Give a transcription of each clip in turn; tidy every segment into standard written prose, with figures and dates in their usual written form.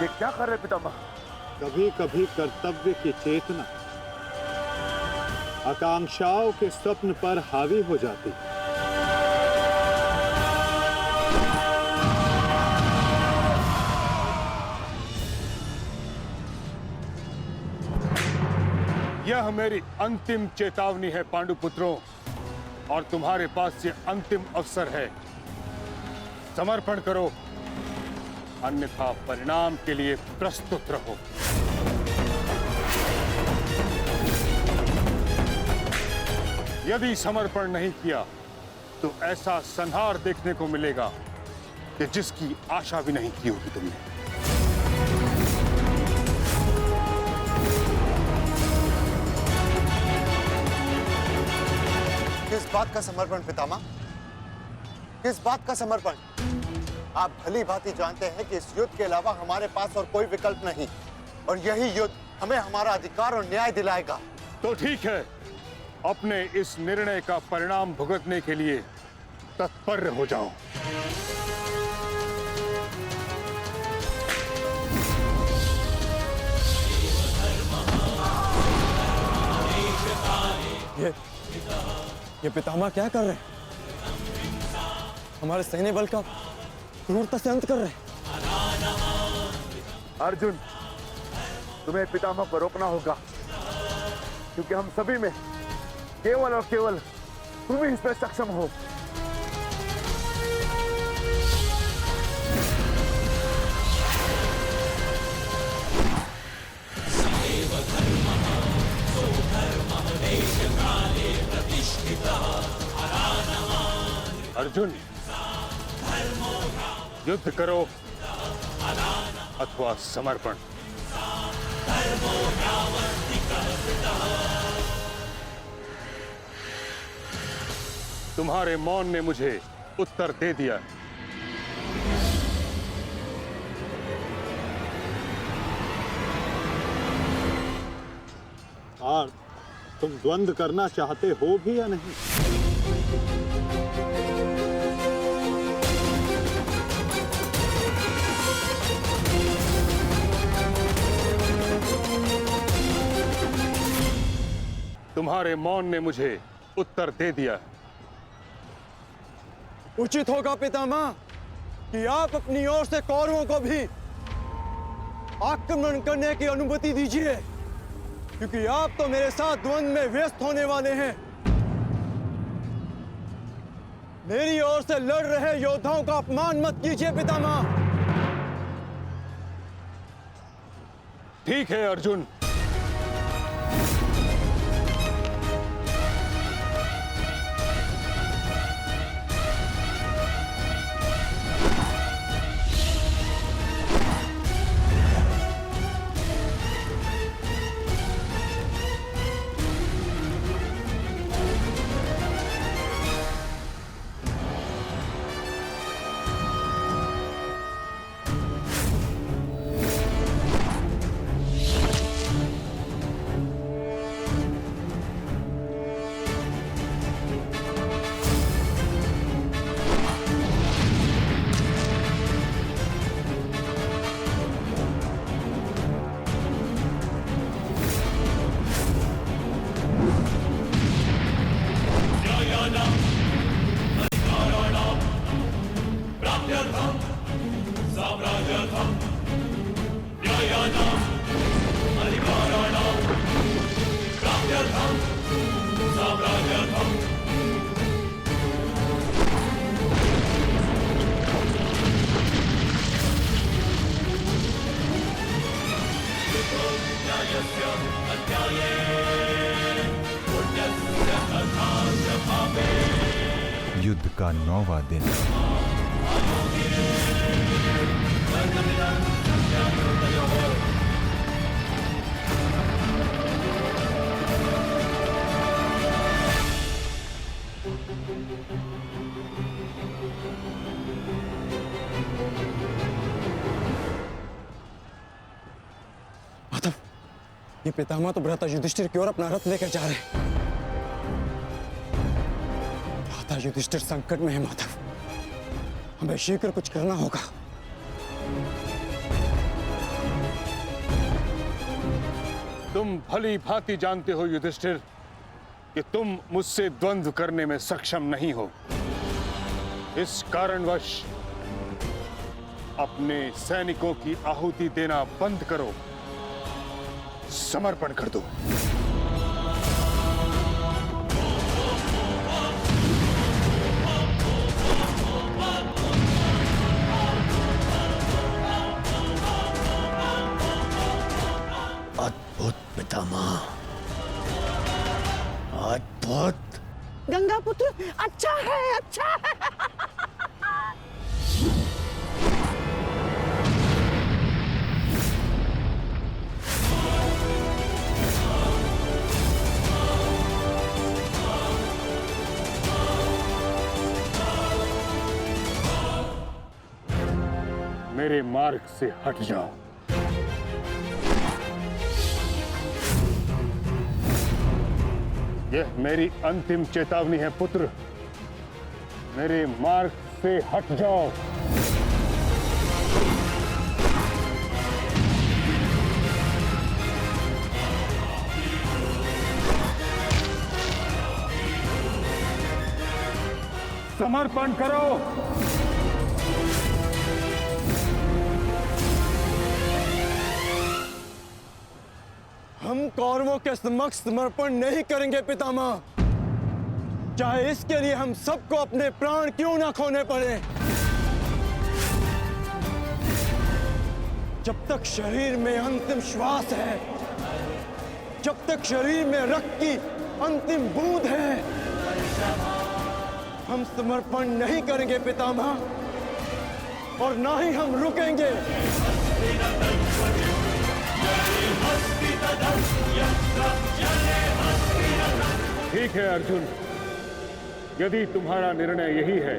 ये क्या कर रहे पितामह? कभी कभी कर्तव्य की चेतना आकांक्षाओं के स्वप्न पर हावी हो जाती है। यह मेरी अंतिम चेतावनी है पांडुपुत्रों, और तुम्हारे पास ये अंतिम अवसर है। समर्पण करो, अन्यथा परिणाम के लिए प्रस्तुत रहो। यदि समर्पण नहीं किया तो ऐसा संहार देखने को मिलेगा कि जिसकी आशा भी नहीं की होगी तुमने। किस बात का समर्पण पितामह? किस बात का समर्पण? आप भली भांति जानते हैं कि इस युद्ध के अलावा हमारे पास और कोई विकल्प नहीं, और यही युद्ध हमें हमारा अधिकार और न्याय दिलाएगा। तो ठीक है, अपने इस निर्णय का परिणाम भुगतने के लिए तत्पर हो जाओ। ये पितामह क्या कर रहे हैं? हमारे सैन्य बल का क्रूरता से अंत कर रहे हैं। अर्जुन, तुम्हें पितामह को रोकना होगा, क्योंकि हम सभी में केवल और केवल तुम ही इसमें सक्षम हो। अर्जुन, युद्ध करो अथवा समर्पण। तुम्हारे मौन ने मुझे उत्तर दे दिया। और तुम द्वंद्व करना चाहते हो भी या नहीं? तुम्हारे मौन ने मुझे उत्तर दे दिया। उचित होगा पितामह कि आप अपनी ओर से कौरवों को भी आक्रमण करने की अनुमति दीजिए, क्योंकि आप तो मेरे साथ द्वंद्व में व्यस्त होने वाले हैं। मेरी ओर से लड़ रहे योद्धाओं का अपमान मत कीजिए पितामह। ठीक है अर्जुन, युद्ध का 9वां दिन। माधव, ये पितामह तो भ्राता युधिष्ठिर की ओर अपना रथ लेकर जा रहे हैं। भ्राता युधिष्ठिर संकट में है माधव, हमें शीघ्र कुछ करना होगा। तुम भली भांति जानते हो युधिष्ठिर कि तुम मुझसे द्वंद्व करने में सक्षम नहीं हो। इस कारणवश अपने सैनिकों की आहुति देना बंद करो, समर्पण कर दो। अद्भुत पितामह, अद्भुत। गंगा पुत्र अच्छा है, अच्छा है। मेरे मार्ग से हट जाओ। यह मेरी अंतिम चेतावनी है पुत्र, मेरे मार्ग से हट जाओ। समर्पण करो। हम कौरवों के समक्ष समर्पण नहीं करेंगे पितामह, चाहे इसके लिए हम सबको अपने प्राण क्यों ना खोने पड़े। जब तक शरीर में अंतिम श्वास है, जब तक शरीर में रक्त की अंतिम बूंद है, हम समर्पण नहीं करेंगे पितामह, और ना ही हम रुकेंगे। ठीक है अर्जुन, यदि तुम्हारा निर्णय यही है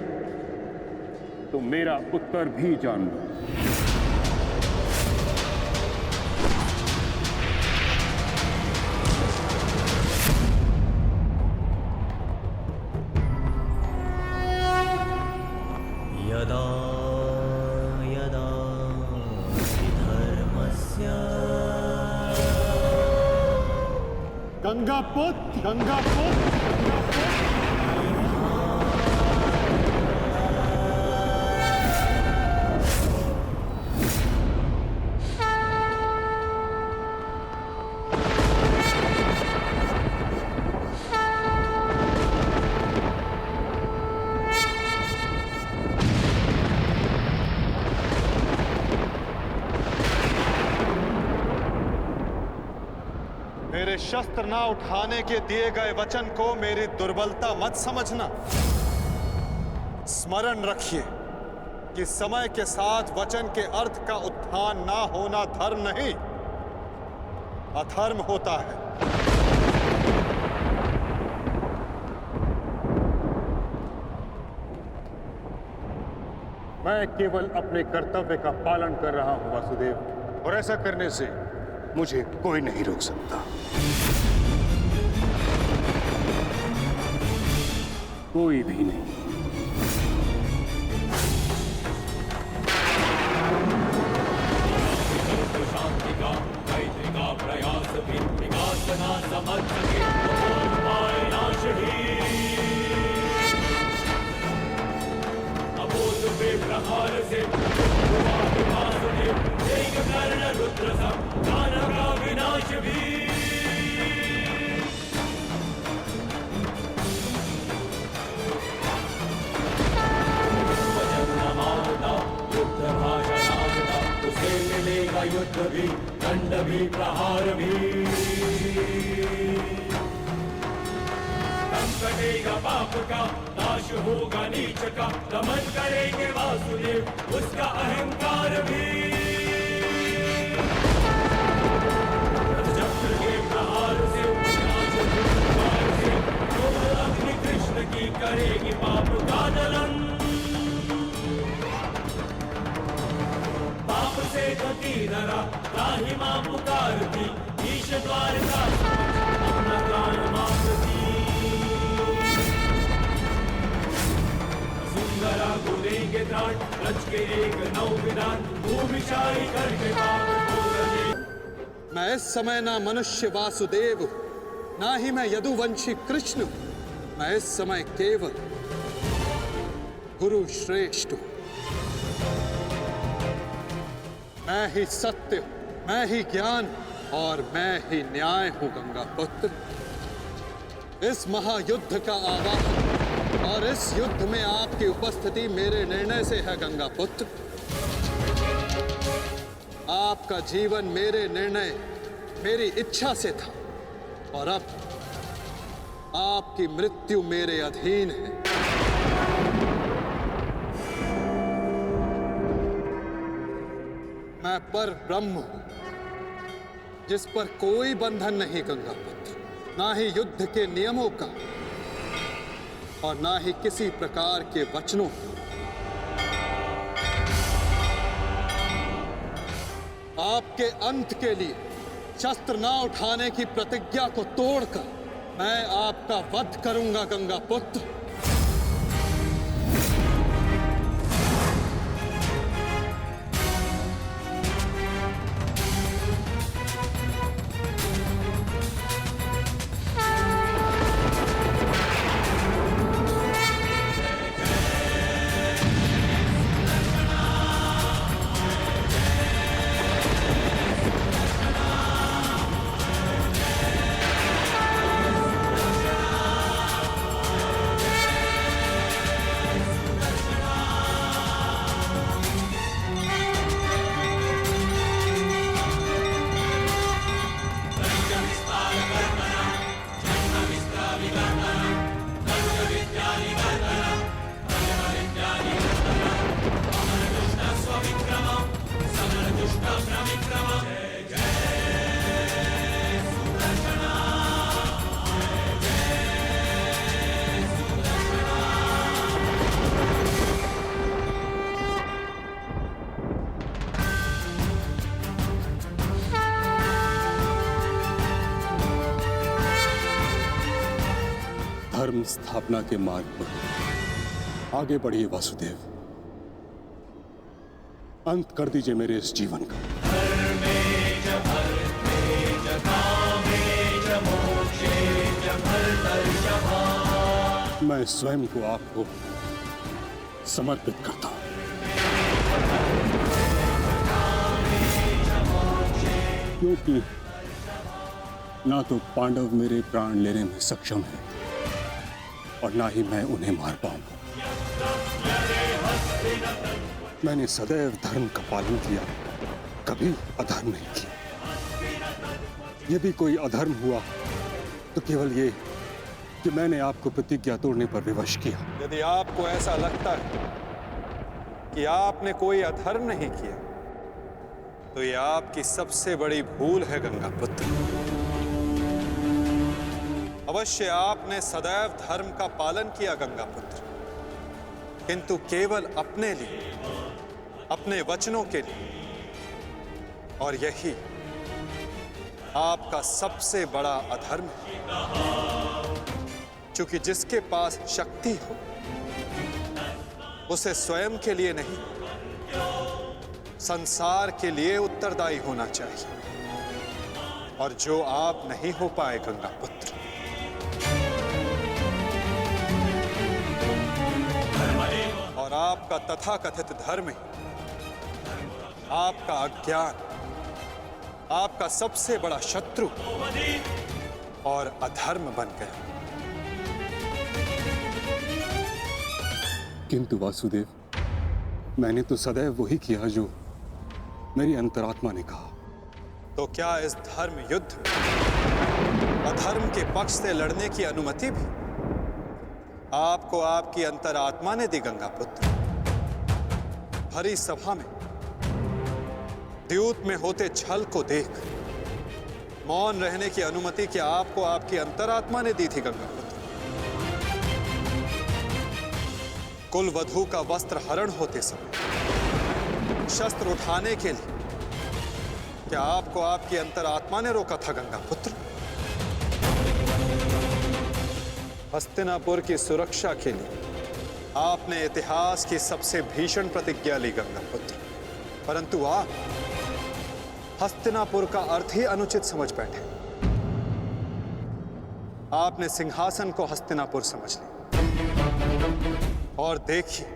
तो मेरा उत्तर भी जान लो। यदा यदा हि धर्मस्य गंगापुत्र, गंगापुत्र, मेरे शस्त्र ना उठाने के दिए गए वचन को मेरी दुर्बलता मत समझना। स्मरण रखिए कि समय के साथ वचन के अर्थ का उत्थान ना होना धर्म नहीं, अधर्म होता है। मैं केवल अपने कर्तव्य का पालन कर रहा हूं वासुदेव, और ऐसा करने से मुझे कोई नहीं रोक सकता। कोई भी नहीं। युद्ध भी, दंड भी, प्रहार भी। दम कटेगा पाप का, नाश होगा नीच का, दमन करेंगे वासुदेव उसका अहंकार भी। चक्र के प्रहार से, अग्नि कृष्ण की करेगी पाप का दलन। पाप से गति धरा राही मां पुकारती, ईश द्वार का अपना प्राण मांगती। सुंदरा को देंगे त्राण, रच के एक नौ विधान, भूमिशाही करके पाप को गले। मैं इस समय ना मनुष्य वासुदेव हूं, ना ही मैं यदुवंशी कृष्ण हूं। मैं इस समय केवल गुरु श्रेष्ठ हूं। मैं ही सत्य हूं, मैं ही ज्ञान और मैं ही न्याय हूं गंगा पुत्र। इस महायुद्ध का आवाहन और इस युद्ध में आपकी उपस्थिति मेरे निर्णय से है गंगा पुत्र। आपका जीवन मेरे निर्णय, मेरी इच्छा से था और अब आपकी मृत्यु मेरे अधीन है। मैं पर ब्रह्म हूं, जिस पर कोई बंधन नहीं गंगा पुत्र, ना ही युद्ध के नियमों का और ना ही किसी प्रकार के वचनों का। आपके अंत के लिए शस्त्र ना उठाने की प्रतिज्ञा को तोड़कर मैं आपका वध करूंगा गंगा पुत्र। धर्म स्थापना के मार्ग पर आगे बढ़िए वासुदेव। अंत कर दीजिए मेरे इस जीवन का। मैं स्वयं को आपको समर्पित करता हूं। क्योंकि ना तो पांडव मेरे प्राण लेने में सक्षम है और ना ही मैं उन्हें मार पाऊंगा। मैंने सदैव धर्म का पालन किया, कभी अधर्म नहीं किया। यदि कोई अधर्म हुआ तो केवल ये कि मैंने आपको प्रतिज्ञा तोड़ने पर विवश किया। यदि आपको ऐसा लगता है कि आपने कोई अधर्म नहीं किया तो यह आपकी सबसे बड़ी भूल है गंगा पुत्र। अवश्य आपने सदैव धर्म का पालन किया गंगा पुत्र, किंतु केवल अपने लिए, अपने वचनों के लिए। और यही आपका सबसे बड़ा अधर्म है। क्योंकि जिसके पास शक्ति हो उसे स्वयं के लिए नहीं, संसार के लिए उत्तरदायी होना चाहिए। और जो आप नहीं हो पाए गंगा पुत्र। और आपका तथाकथित धर्म ही आपका अज्ञान, आपका सबसे बड़ा शत्रु और अधर्म बन गया। किंतु वासुदेव, मैंने तो सदैव वही किया जो मेरी अंतरात्मा ने कहा। तो क्या इस धर्म युद्ध में अधर्म के पक्ष से लड़ने की अनुमति भी आपको आपकी अंतरात्मा ने दी गंगा पुत्र? भरी सभा में द्यूत में होते छल को देख मौन रहने की अनुमति क्या आपको आपकी अंतरात्मा ने दी थी गंगा पुत्र? कुल वधू का वस्त्र हरण होते समय शस्त्र उठाने के लिए क्या आपको आपकी अंतरात्मा ने रोका था गंगा पुत्र? हस्तिनापुर की सुरक्षा के लिए आपने इतिहास की सबसे भीषण प्रतिज्ञा ली गंगा पुत्र, परंतु हस्तिनापुर का अर्थ ही अनुचित समझ बैठे। आपने सिंहासन को हस्तिनापुर समझ लिया और देखिए,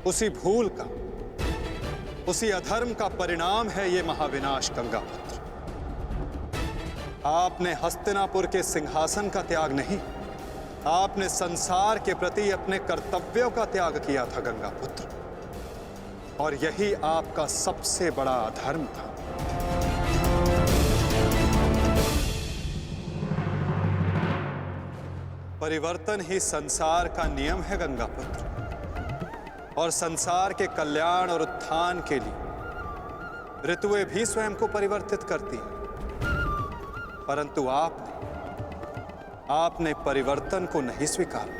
उसी भूल का, उसी अधर्म का परिणाम है ये महाविनाश गंगापुत्र। आपने हस्तिनापुर के सिंहासन का त्याग नहीं, आपने संसार के प्रति अपने कर्तव्यों का त्याग किया था गंगापुत्र, और यही आपका सबसे बड़ा अधर्म था। परिवर्तन ही संसार का नियम है गंगापुत्र, और संसार के कल्याण और उत्थान के लिए ऋतुएं भी स्वयं को परिवर्तित करती हैं। परंतु आपने परिवर्तन को नहीं स्वीकारा।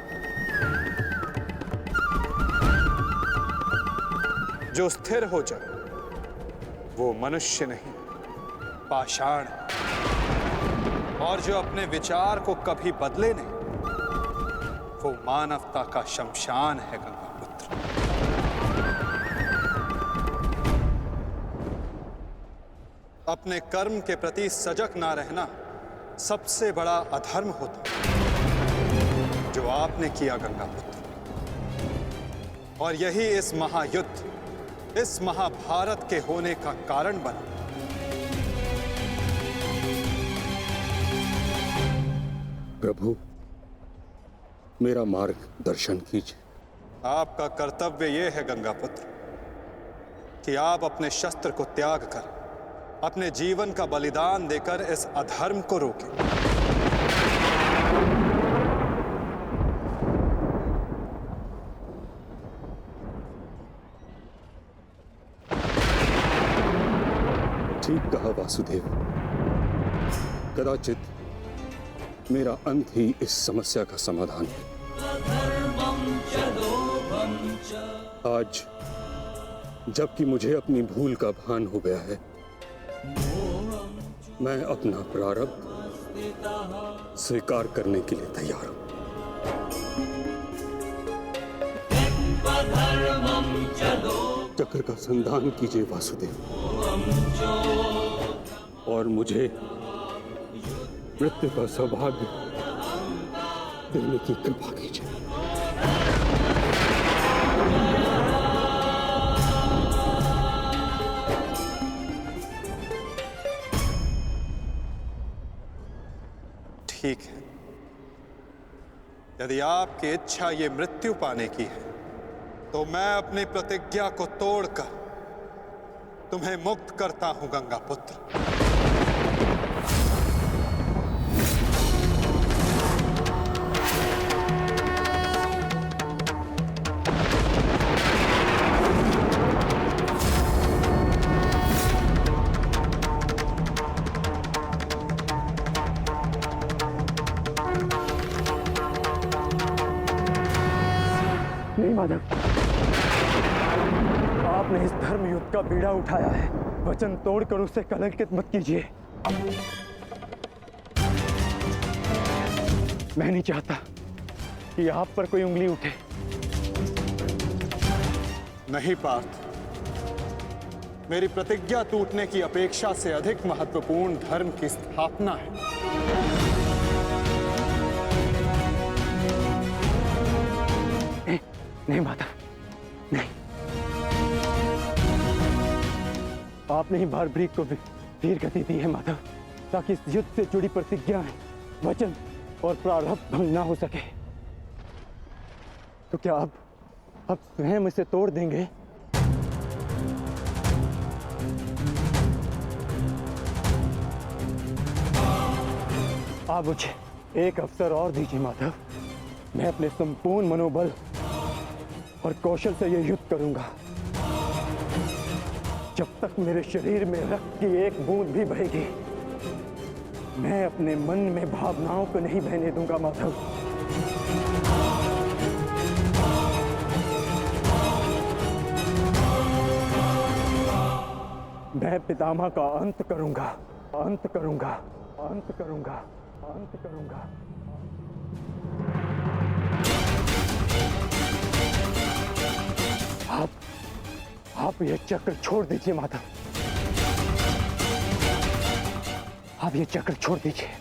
जो स्थिर हो जाए वो मनुष्य नहीं, पाषाण है। और जो अपने विचार को कभी बदले नहीं, वो मानवता का शमशान है गंगापुत्र। अपने कर्म के प्रति सजग ना रहना सबसे बड़ा अधर्म होता जो आपने किया गंगापुत्र, और यही इस महायुद्ध, इस महाभारत के होने का कारण बना। प्रभु, मेरा मार्ग दर्शन कीजिए। आपका कर्तव्य यह है गंगापुत्र कि आप अपने शस्त्र को त्याग कर, अपने जीवन का बलिदान देकर इस अधर्म को रोकें। ठीक कहा वासुदेव। कदाचित मेरा अंत ही इस समस्या का समाधान है। आज जबकि मुझे अपनी भूल का भान हो गया है, मैं अपना प्रारब्ध स्वीकार करने के लिए तैयार हूं। चक्र का संधान कीजिए वासुदेव, और मुझे मृत्यु का सौभाग्य देने की कृपा कीजिए। ठीक है, यदि आपकी इच्छा ये मृत्यु पाने की है, तो मैं अपनी प्रतिज्ञा को तोड़कर तुम्हें मुक्त करता हूं गंगापुत्र। नहीं माधव, आपने इस धर्म युद्ध का बीड़ा उठाया है, वचन तोड़कर उसे कलंकित मत कीजिए। मैं नहीं चाहता कि आप पर कोई उंगली उठे। नहीं पार्थ, मेरी प्रतिज्ञा टूटने की अपेक्षा से अधिक महत्वपूर्ण धर्म की स्थापना है। नहीं माधव, नहीं। आपने ही भारभृग को वीर गति दी है माधव, ताकि इस युद्ध से जुड़ी प्रतिज्ञाएं, वचन और प्रारब्ध भंग ना हो सके। तो क्या आप स्वयं इसे तोड़ देंगे? आप मुझे एक अवसर और दीजिए माधव। मैं अपने संपूर्ण मनोबल और कौशल से यह युद्ध करूंगा। जब तक मेरे शरीर में रक्त की एक बूंद भी बहेगी, मैं अपने मन में भावनाओं को नहीं बहने दूंगा माधव। मैं पितामह का अंत करूंगा, अंत करूंगा, अंत करूंगा, अंत करूंगा। आप यह चक्र छोड़ दीजिए माधव। अब ये चक्र छोड़ दीजिए।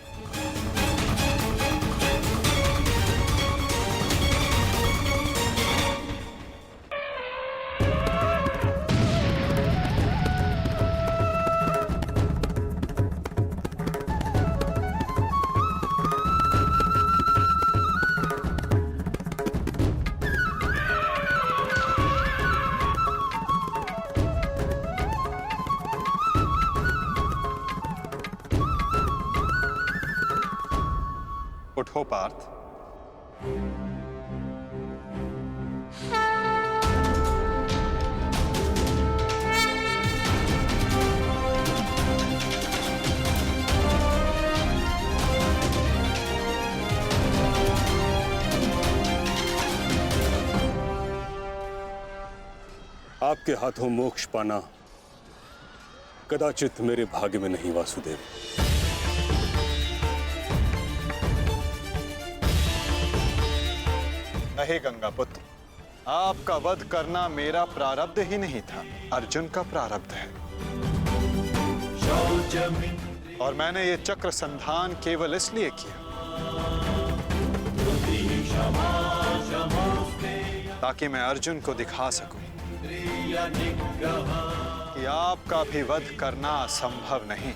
उठो पार्थ। आपके हाथों मोक्ष पाना कदाचित मेरे भाग्य में नहीं वासुदेव। नहीं गंगा पुत्र, आपका वध करना मेरा प्रारब्ध ही नहीं था, अर्जुन का प्रारब्ध है। और मैंने ये चक्र संधान केवल इसलिए किया ताकि मैं अर्जुन को दिखा सकूं कि आपका भी वध करना असंभव नहीं।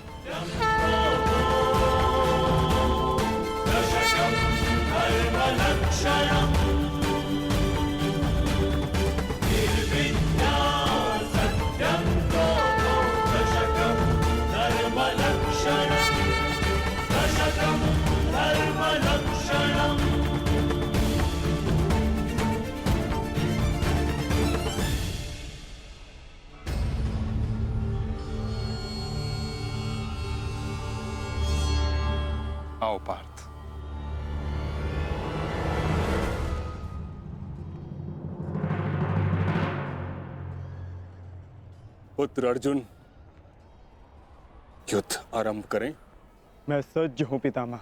आओ पार्थ। पुत्र अर्जुन, युद्ध आरंभ करें। मैं सज्ज हूं पितामह।